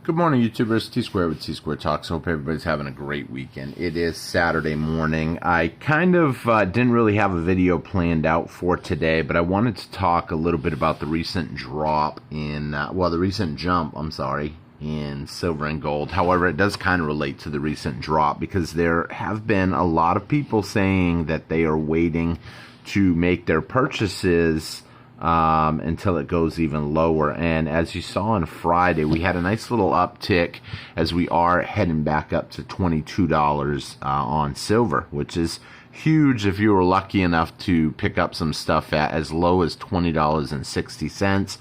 Good morning, YouTubers. T-Square with T-Square Talks. Hope everybody's having a great weekend. It is Saturday morning. I kind of didn't really have a video planned out for today, but I wanted to talk a little bit about the recent drop in, the recent jump, in silver and gold. However, it does kind of relate to the recent drop because there have been a lot of people saying that they are waiting to make their purchases until it goes even lower. And as you saw on Friday, we had a nice little uptick as we are heading back up to $22 on silver, which is huge if you were lucky enough to pick up some stuff at as low as $20.60.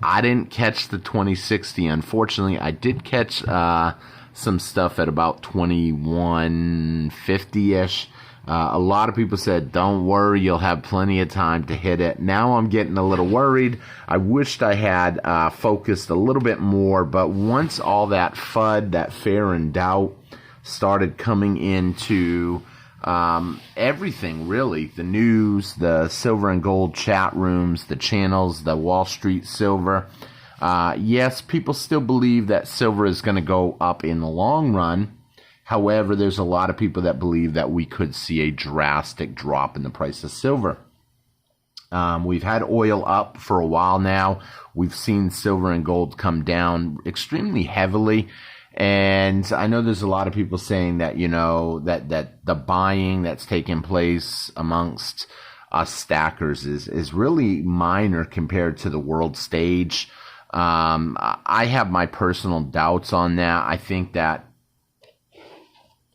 I didn't catch the $20.60. Unfortunately, I did catch some stuff at about $21.50-ish. A lot of people said, don't worry, you'll have plenty of time to hit it. Now I'm getting a little worried. I wished I had focused a little bit more, but once all that FUD, that fear and doubt, started coming into everything, really, the news, the silver and gold chat rooms, the channels, the Wall Street silver, yes, people still believe that silver is going to go up in the long run. However, there's a lot of people that believe that we could see a drastic drop in the price of silver. We've had oil up for a while now. We've seen silver and gold come down extremely heavily. And I know there's a lot of people saying that, that the buying that's taking place amongst us stackers is really minor compared to the world stage. I have my personal doubts on that. I think that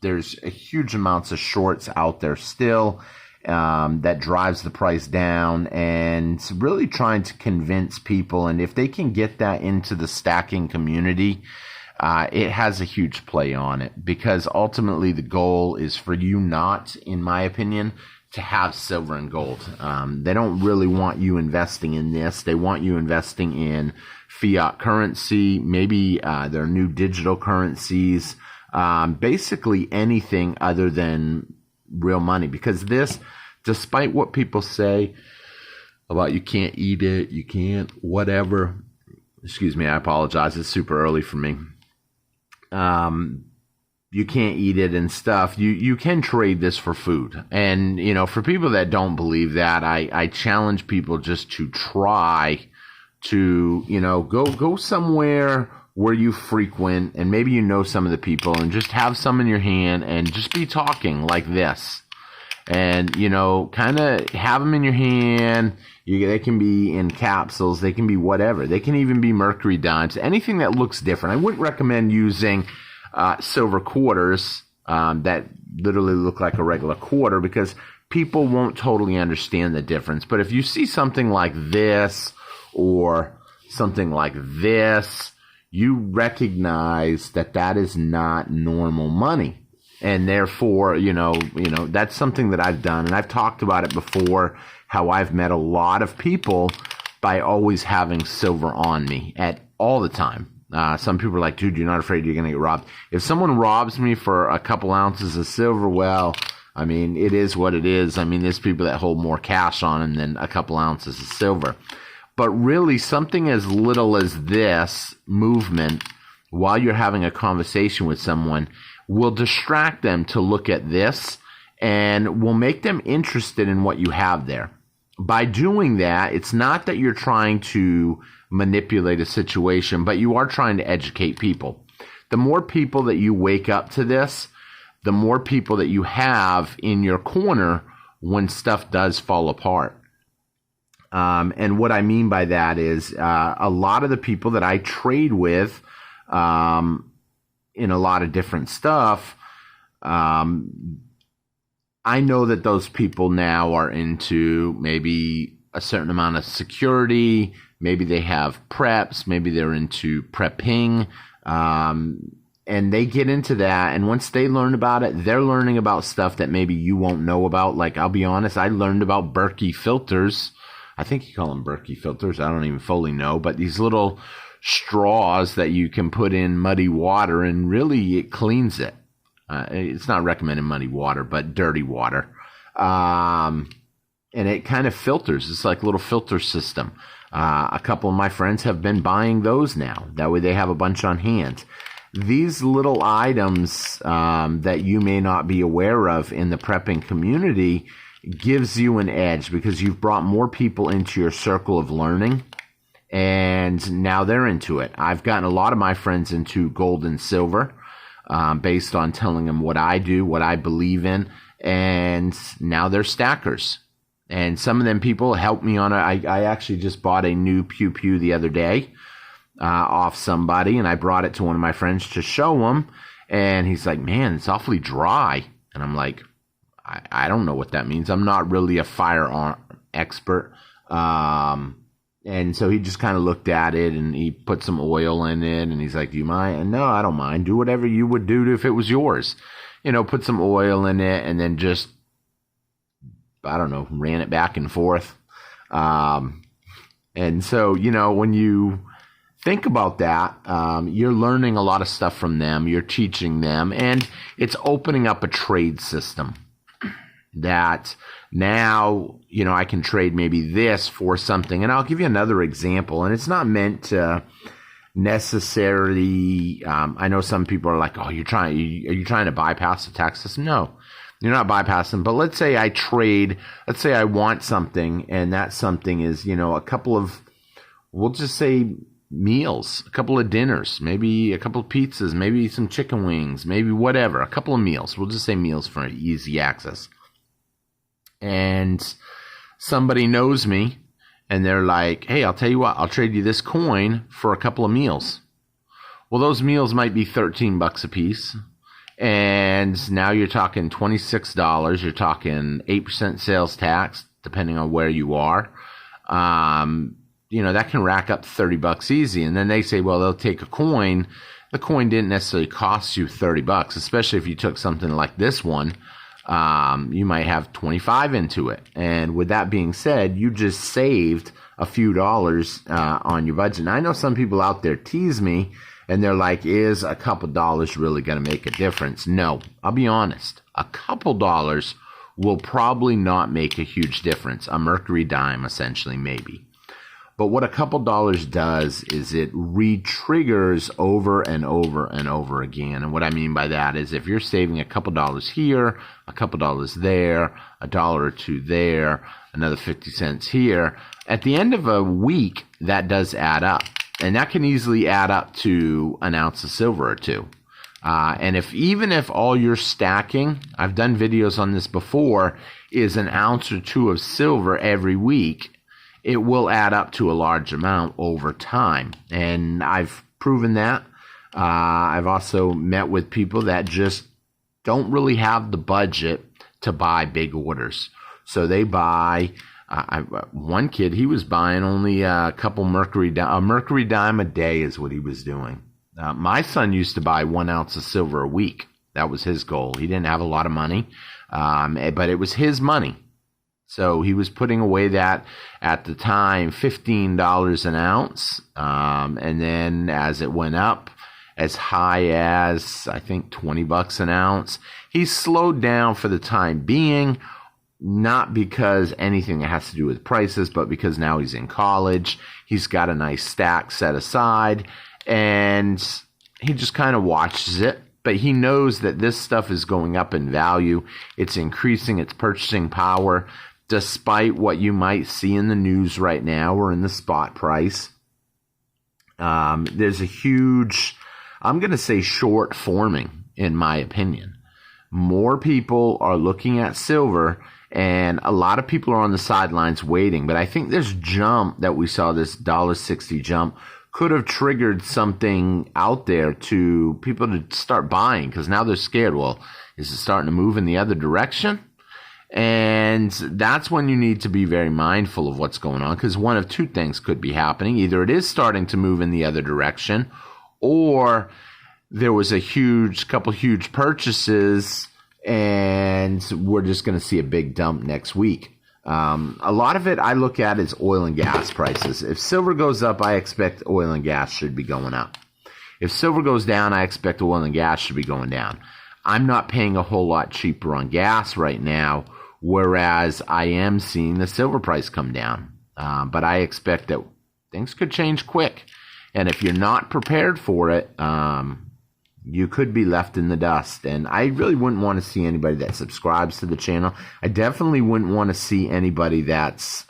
there's a huge amounts of shorts out there still that drives the price down and really trying to convince people. And if they can get that into the stacking community, it has a huge play on it, because ultimately the goal is for you not, in my opinion, to have silver and gold. They don't really want you investing in this. They want you investing in fiat currency, maybe their new digital currencies, basically anything other than real money. Because this, despite what people say about you can't eat it, you can't whatever, excuse me, I apologize, it's super early for me, you can't eat it and stuff, you can trade this for food. And for people that don't believe that, I challenge people just to try to go somewhere where you frequent, and maybe some of the people, and just have some in your hand and just be talking like this. And, kind of have them in your hand. They can be in capsules. They can be whatever. They can even be mercury dimes. Anything that looks different. I wouldn't recommend using silver quarters that literally look like a regular quarter, because people won't totally understand the difference. But if you see something like this or something like this, you recognize that that is not normal money. And therefore, that's something that I've done. And I've talked about it before, how I've met a lot of people by always having silver on me at all the time. Some people are like, dude, you're not afraid you're going to get robbed. If someone robs me for a couple ounces of silver, well, it is what it is. There's people that hold more cash on them than a couple ounces of silver. But really, something as little as this movement, while you're having a conversation with someone, will distract them to look at this and will make them interested in what you have there. By doing that, it's not that you're trying to manipulate a situation, but you are trying to educate people. The more people that you wake up to this, the more people that you have in your corner when stuff does fall apart. And what I mean by that is a lot of the people that I trade with in a lot of different stuff, I know that those people now are into maybe a certain amount of security. Maybe they have preps. Maybe they're into prepping. And they get into that. And once they learn about it, they're learning about stuff that maybe you won't know about. Like, I'll be honest, I learned about Berkey filters. I think you call them Berkey filters. I don't even fully know. But these little straws that you can put in muddy water, and really it cleans it. It's not recommended muddy water, but dirty water. And it kind of filters. It's like a little filter system. A couple of my friends have been buying those now. That way they have a bunch on hand. These little items that you may not be aware of in the prepping community gives you an edge because you've brought more people into your circle of learning, and now they're into it. I've gotten a lot of my friends into gold and silver based on telling them what I do, what I believe in, and now they're stackers. And some of them people help me on it. I actually just bought a new pew the other day off somebody, and I brought it to one of my friends to show him, and he's like, man, it's awfully dry. And I'm like, I don't know what that means. I'm not really a firearm expert. And so he just kind of looked at it, and he put some oil in it, and he's like, do you mind? And no, I don't mind. Do whatever you would do if it was yours. Put some oil in it, and then just, I don't know, ran it back and forth. And so, when you think about that, you're learning a lot of stuff from them. You're teaching them, and it's opening up a trade system that now, I can trade maybe this for something. And I'll give you another example, and it's not meant to necessarily, I know some people are like, oh, are you trying to bypass the tax system? No, you're not bypassing. But let's say I want something, and that something is, a couple of, we'll just say meals, a couple of dinners, maybe a couple of pizzas, maybe some chicken wings, maybe whatever, a couple of meals. We'll just say meals for easy access. And somebody knows me, and they're like, hey, I'll tell you what, I'll trade you this coin for a couple of meals. Well, those meals might be $13 a piece. And now you're talking $26. You're talking 8% sales tax, depending on where you are. That can rack up $30 easy. And then they say, well, they'll take a coin. The coin didn't necessarily cost you $30, especially if you took something like this one. You might have 25 into it. And with that being said, you just saved a few dollars on your budget. And I know some people out there tease me, and they're like, is a couple dollars really going to make a difference? No, I'll be honest. A couple dollars will probably not make a huge difference. A mercury dime, essentially, maybe. But what a couple dollars does is it re-triggers over and over and over again. And what I mean by that is if you're saving a couple dollars here, a couple dollars there, a dollar or two there, another 50 cents here, at the end of a week, that does add up. And that can easily add up to an ounce of silver or two. And even if all you're stacking, I've done videos on this before, is an ounce or two of silver every week, it will add up to a large amount over time. And I've proven that. I've also met with people that just don't really have the budget to buy big orders. So they buy, one kid, he was buying only a couple mercury dime a day is what he was doing. My son used to buy 1 ounce of silver a week. That was his goal. He didn't have a lot of money, but it was his money. So he was putting away that, at the time, $15 an ounce. And then as it went up, as high as, I think, $20 an ounce, he slowed down for the time being, not because anything that has to do with prices, but because now he's in college. He's got a nice stack set aside, and he just kind of watches it. But he knows that this stuff is going up in value. It's increasing its purchasing power, despite what you might see in the news right now or in the spot price. There's a huge, I'm going to say, short forming, in my opinion. More people are looking at silver, and a lot of people are on the sidelines waiting. But I think this jump that we saw, this $1.60 jump, could have triggered something out there to people to start buying, because now they're scared. Well, is it starting to move in the other direction? And that's when you need to be very mindful of what's going on, because one of two things could be happening. Either it is starting to move in the other direction, or there was a couple huge purchases, and we're just going to see a big dump next week. A lot of it I look at is oil and gas prices. If silver goes up, I expect oil and gas should be going up. If silver goes down, I expect oil and gas should be going down. I'm not paying a whole lot cheaper on gas right now, whereas I am seeing the silver price come down. But I expect that things could change quick. And if you're not prepared for it, you could be left in the dust. And I really wouldn't want to see anybody that subscribes to the channel. I definitely wouldn't want to see anybody that's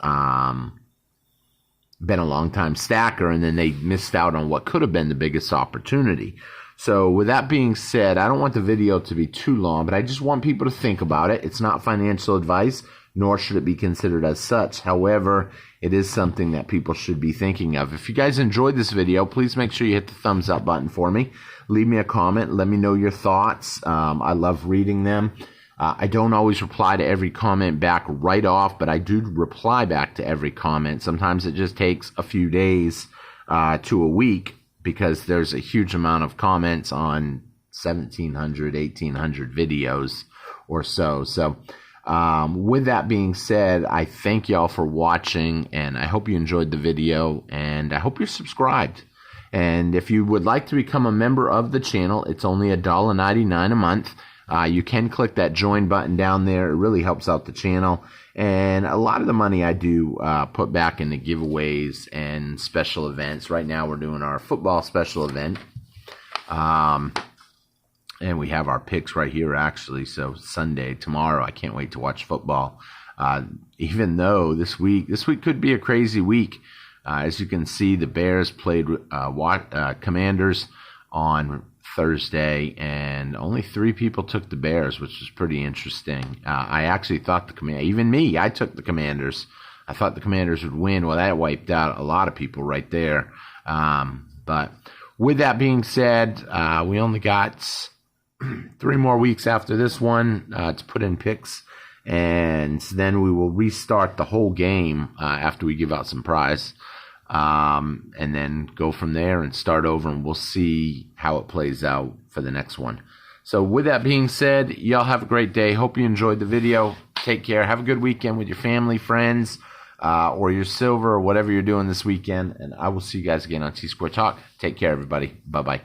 been a long-time stacker and then they missed out on what could have been the biggest opportunity. So with that being said, I don't want the video to be too long, but I just want people to think about it. It's not financial advice, nor should it be considered as such. However, it is something that people should be thinking of. If you guys enjoyed this video, please make sure you hit the thumbs up button for me. Leave me a comment. Let me know your thoughts. I love reading them. I don't always reply to every comment back right off, but I do reply back to every comment. Sometimes it just takes a few days to a week because there's a huge amount of comments on 1,700, 1,800 videos or so. So with that being said, I thank y'all for watching, and I hope you enjoyed the video, and I hope you're subscribed. And if you would like to become a member of the channel, it's only $1.99 a month. You can click that join button down there. It really helps out the channel. And a lot of the money I do put back into giveaways and special events. Right now we're doing our football special event. And we have our picks right here, actually. So Sunday, tomorrow, I can't wait to watch football. Even though this week could be a crazy week. As you can see, the Bears played Commanders on Thursday, and only 3 people took the Bears, which was pretty interesting. I actually thought even me, I took the Commanders. I thought the Commanders would win. Well, that wiped out a lot of people right there. But with that being said, we only got 3 more weeks after this one to put in picks, and then we will restart the whole game after we give out some prize. And then go from there and start over, and we'll see how it plays out for the next one. So with that being said, y'all have a great day. Hope you enjoyed the video. Take care. Have a good weekend with your family, friends, or your silver, or whatever you're doing this weekend. And I will see you guys again on T-Square Talk. Take care, everybody. Bye-bye.